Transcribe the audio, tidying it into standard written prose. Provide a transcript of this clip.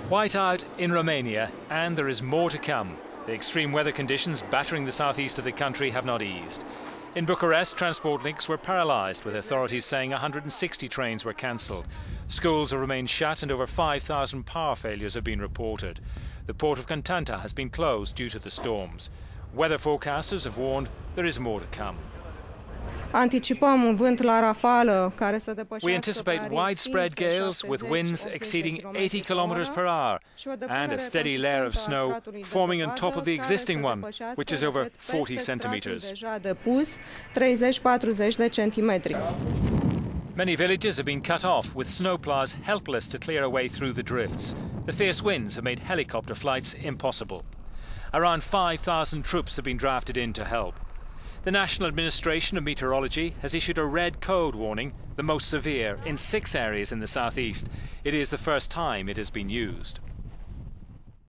Whiteout in Romania, and there is more to come. The extreme weather conditions battering the southeast of the country have not eased. In Bucharest, transport links were paralysed, with authorities saying 160 trains were cancelled. Schools have remained shut and over 5,000 power failures have been reported. The port of Constanța has been closed due to the storms. Weather forecasters have warned there is more to come. We anticipate widespread gales with winds exceeding 80 km per hour and a steady layer of snow forming on top of the existing one, which is over 40 centimetres. Many villages have been cut off, with snowplows helpless to clear a way through the drifts. The fierce winds have made helicopter flights impossible. Around 5,000 troops have been drafted in to help. The National Administration of Meteorology has issued a red code warning, the most severe, in 6 areas in the southeast. It is the first time it has been used.